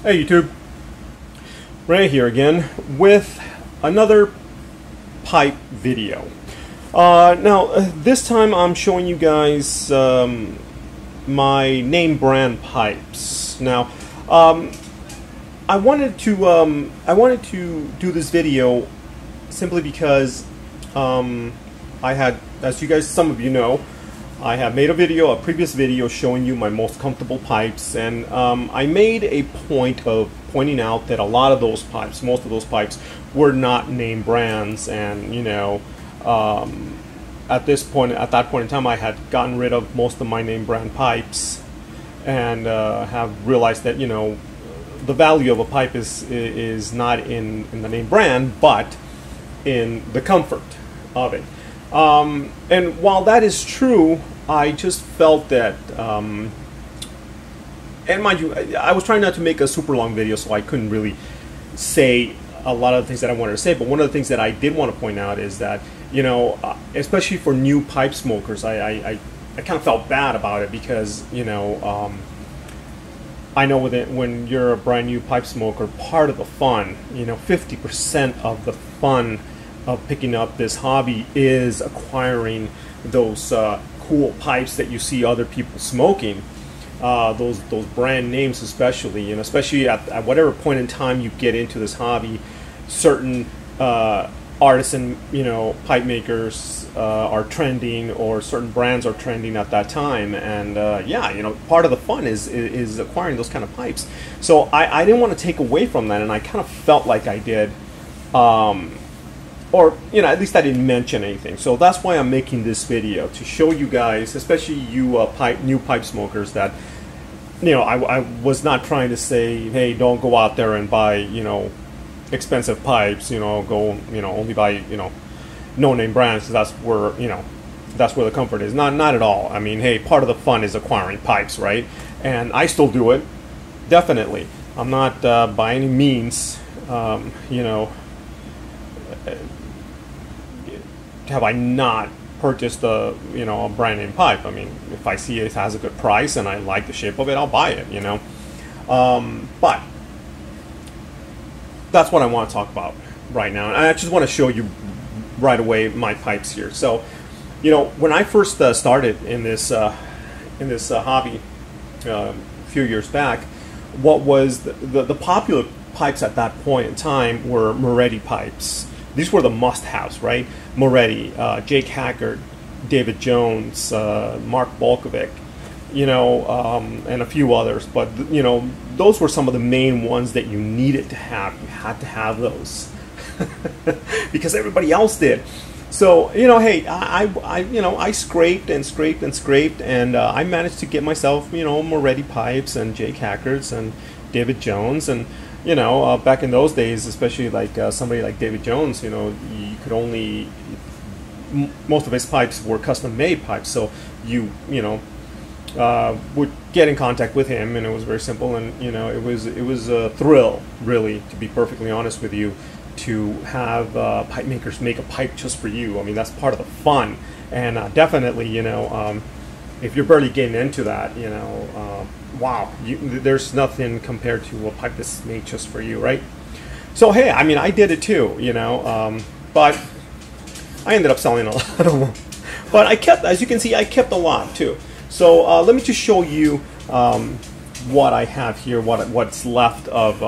Hey YouTube, Ray here again with another pipe video. This time I'm showing you guys my name brand pipes. Now, I wanted to do this video simply because I had, as you guys, some of you know, I have made a previous video showing you my most comfortable pipes, and I made a point of pointing out that a lot of those pipes, most of those pipes, were not name brands, and you know, at that point in time, I had gotten rid of most of my name brand pipes, and have realized that, you know, the value of a pipe is not in the name brand, but in the comfort of it. And while that is true, I just felt that, and mind you, I was trying not to make a super long video, so I couldn't really say a lot of the things that I wanted to say, but one of the things that I did want to point out is that, you know, especially for new pipe smokers, I kind of felt bad about it because, you know, I know when you're a brand new pipe smoker, part of the fun, you know, 50% of the fun of picking up this hobby is acquiring those cool pipes that you see other people smoking, those brand names especially, and especially at whatever point in time you get into this hobby, certain artisan, you know, pipe makers are trending, or certain brands are trending at that time, and yeah, you know, part of the fun is acquiring those kind of pipes. So I didn't want to take away from that, and I kind of felt like I did. Or, you know, at least I didn't mention anything. So that's why I'm making this video, to show you guys, especially you new pipe smokers, that, you know, I was not trying to say, hey, don't go out there and buy, you know, expensive pipes, you know, go, you know, only buy, you know, no-name brands, because that's where, you know, that's where the comfort is. Not at all. I mean, hey, part of the fun is acquiring pipes, right? And I still do it, definitely. I'm not by any means, you know, have I not purchased a, you know, a brand name pipe. I mean, if I see it has a good price and I like the shape of it, I'll buy it, you know. But that's what I want to talk about right now, and I just want to show you right away my pipes here. So, you know, when I first started in this hobby a few years back, what was the popular pipes at that point in time were Moretti pipes. These were the must-haves, right? Moretti, Jake Haggard, David Jones, Mark Bolkovic, you know, and a few others. But, you know, those were some of the main ones that you needed to have. You had to have those because everybody else did. So, you know, hey, I scraped and scraped and scraped, and I managed to get myself, you know, Moretti pipes and Jake Haggards and David Jones. And you know, back in those days, especially like somebody like David Jones, you know, you could only, most of his pipes were custom-made pipes, so you know, would get in contact with him, and it was very simple, and you know, it was a thrill, really, to be perfectly honest with you, to have pipe makers make a pipe just for you. I mean, that's part of the fun, and definitely, you know, if you're barely getting into that, you know, wow, there's nothing compared to a pipe that's made just for you, right? So hey, I mean, I did it too, you know, but I ended up selling a lot of them. But I kept, as you can see, I kept a lot too. So let me just show you what I have here, what's left of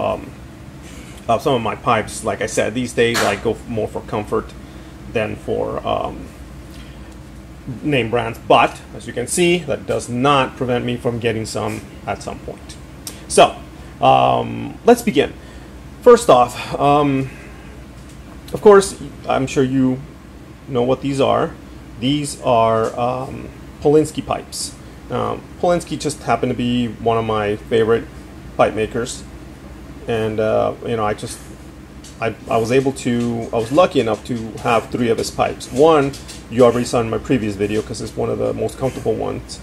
some of my pipes. Like I said, these days I go more for comfort than for name brands, but as you can see, that does not prevent me from getting some at some point. So let's begin. First off, of course, I'm sure you know what these are. These are Polinsky pipes. Polinsky just happened to be one of my favorite pipe makers, and you know, I was lucky enough to have 3 of his pipes. One you already saw in my previous video because it's one of the most comfortable ones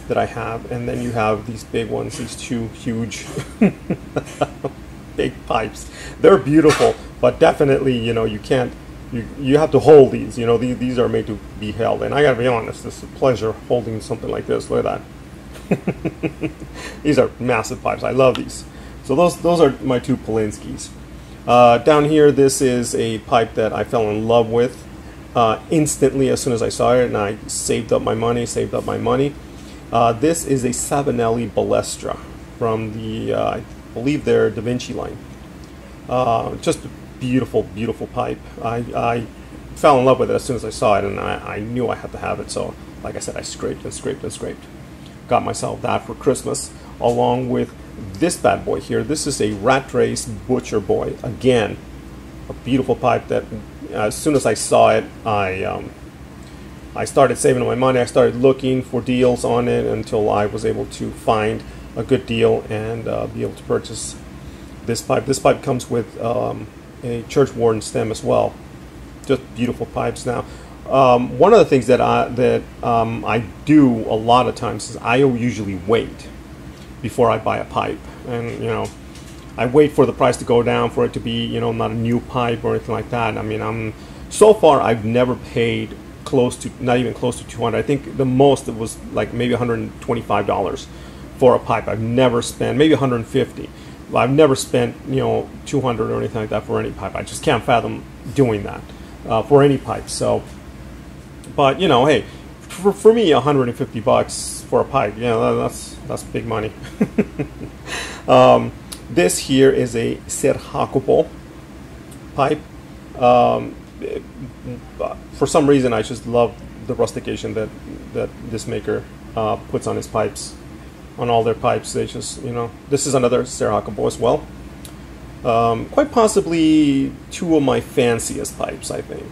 that I have, and then you have these big ones, these 2 huge big pipes. They're beautiful, but definitely, you know, you can't, you have to hold these, you know, these are made to be held, and I gotta be honest, it's a pleasure holding something like this. Look at that. These are massive pipes. I love these. So those are my two Polinskis. Down here, this is a pipe that I fell in love with instantly as soon as I saw it, and I saved up my money. This is a Savinelli Balestra from the, I believe, their Da Vinci line. Just a beautiful, beautiful pipe. I fell in love with it as soon as I saw it, and I knew I had to have it. So, like I said, I scraped and scraped and scraped. Got myself that for Christmas, along with this bad boy here. This is a Rat Race Butcher Boy. Again, a beautiful pipe that as soon as I saw it, I started saving my money. I started looking for deals on it until I was able to find a good deal and be able to purchase this pipe. This pipe comes with a Church Warden stem as well. Just beautiful pipes. Now, one of the things that I do a lot of times is I usually wait before I buy a pipe, and I wait for the price to go down for it to be not a new pipe or anything like that. I mean, so far I've never paid not even close to 200. I think the most it was like maybe $125 for a pipe. I've never spent, maybe 150. I've never spent 200 or anything like that for any pipe. I just can't fathom doing that for any pipe. So, but hey, for me, $150 for a pipe, that's big money. This here is a Ser Jacobo pipe. For some reason, I just love the rustication that this maker puts on his pipes, on all their pipes. They just, this is another Ser Jacobo as well. Quite possibly two of my fanciest pipes, I think.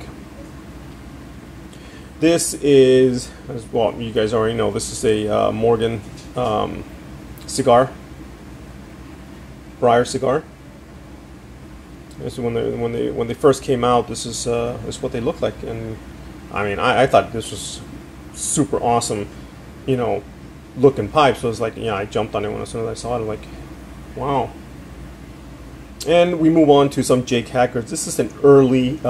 This is, well, you guys already know, this is a Morgan cigar, Briar cigar. This is when they first came out. This is what they looked like, and I mean, I thought this was super awesome, looking pipe. So it was like, I jumped on it as soon as I saw it. I'm like, wow. And we move on to some Jake Hackard. This is an early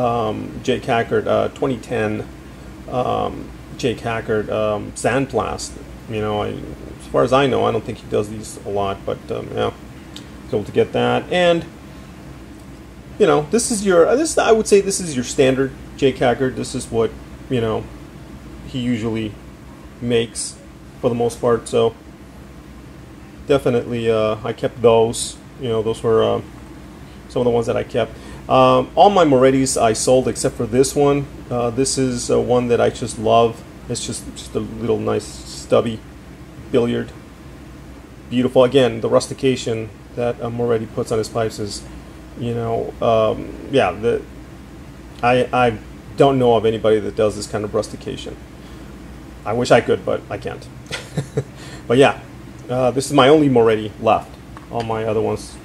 Jake Hackard 2010 Jake Hackard Sandblast. As far as I know, I don't think he does these a lot, but yeah, able to get that. And this is I would say this is your standard Jake Hackard. This is what he usually makes for the most part. So definitely I kept those. Those were some of the ones that I kept. All my Moretti's I sold except for this one. This is one that I just love. It's just a little nice stubby billiard. Beautiful. Again, the rustication that Moretti puts on his pipes is, yeah. I don't know of anybody that does this kind of rustication. I wish I could, but I can't. But yeah, this is my only Moretti left. All my other ones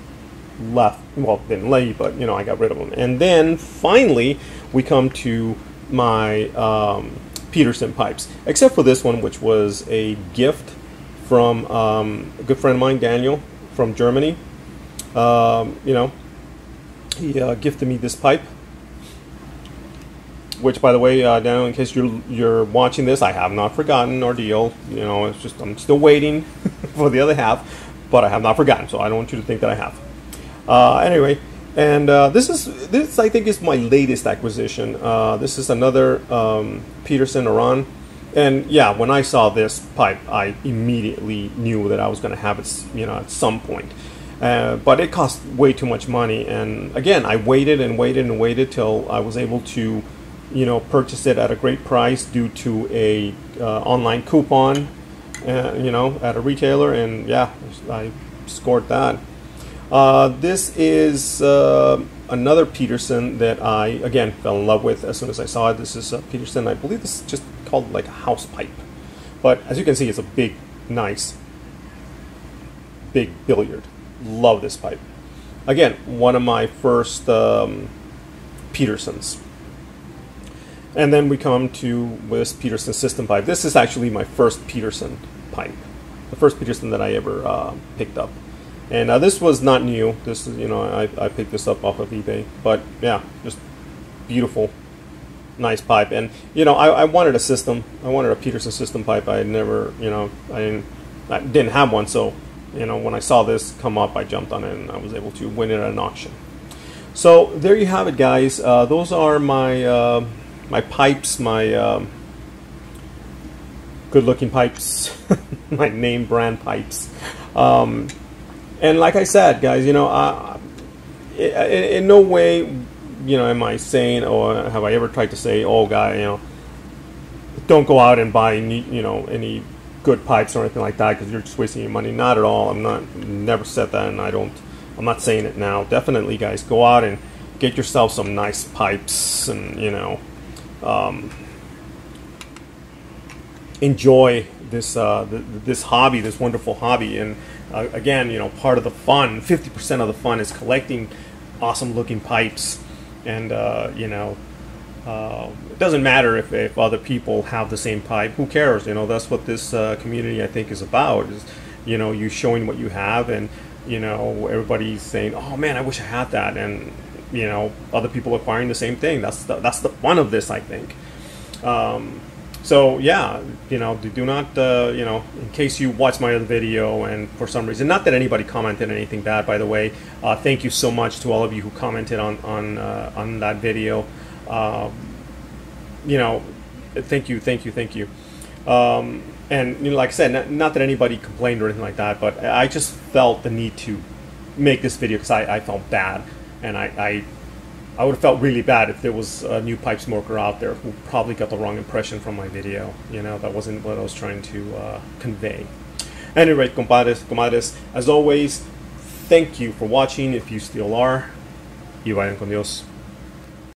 left, well, didn't lay, but I got rid of them. And then finally we come to my Peterson pipes, except for this one, which was a gift from a good friend of mine, Daniel, from Germany. He gifted me this pipe, which, by the way, Daniel, in case you're watching this, I have not forgotten our deal. It's just I'm still waiting for the other half, but I have not forgotten, so I don't want you to think that I have. Anyway, and this I think is my latest acquisition. This is another Peterson Oran, and yeah, when I saw this pipe, I immediately knew that I was going to have it, at some point. But it cost way too much money, and again, I waited and waited and waited till I was able to, purchase it at a great price due to a online coupon, at a retailer, and yeah, I scored that. This is another Peterson that I, again, fell in love with as soon as I saw it. This is a Peterson, I believe this is just called like a house pipe. But as you can see, it's a big, nice, big billiard. Love this pipe. Again, one of my first Petersons. And then we come to this Peterson system pipe. This is actually my first Peterson pipe. The first Peterson that I ever picked up. And this was not new. This is, I picked this up off of eBay. But yeah, just beautiful, nice pipe. And I wanted a system. I wanted a Peterson system pipe. I never, I didn't have one. So you know, when I saw this come up, I jumped on it and I was able to win it at an auction. So there you have it, guys. Those are my my pipes, my good-looking pipes, my name brand pipes. And like I said, guys, you know, in no way, you know, am I saying, or have I ever tried to say, oh, guy, you know, don't go out and buy, you know, any good pipes or anything like that, because you're just wasting your money. Not at all. Never said that, and I'm not saying it now. Definitely, guys, go out and get yourself some nice pipes, and you know, enjoy this this hobby, this wonderful hobby. And again, you know, part of the fun, 50% of the fun, is collecting awesome looking pipes. And you know, it doesn't matter if other people have the same pipe. Who cares? You know, that's what this community, I think, is about. Is, you know, you showing what you have, and you know, everybody's saying, "Oh man, I wish I had that," and you know, other people acquiring the same thing. That's the fun of this, I think. So yeah, you know, do not, you know, in case you watch my other video and for some reason, not that anybody commented anything bad, by the way. Thank you so much to all of you who commented on that video. You know, thank you. And you know, like I said, not that anybody complained or anything like that, but I just felt the need to make this video because I felt bad, and I would have felt really bad if there was a new pipe smoker out there who probably got the wrong impression from my video. You know, that wasn't what I was trying to convey. Anyway, compadres, comadres, as always, thank you for watching. If you still are, y vayan con Dios.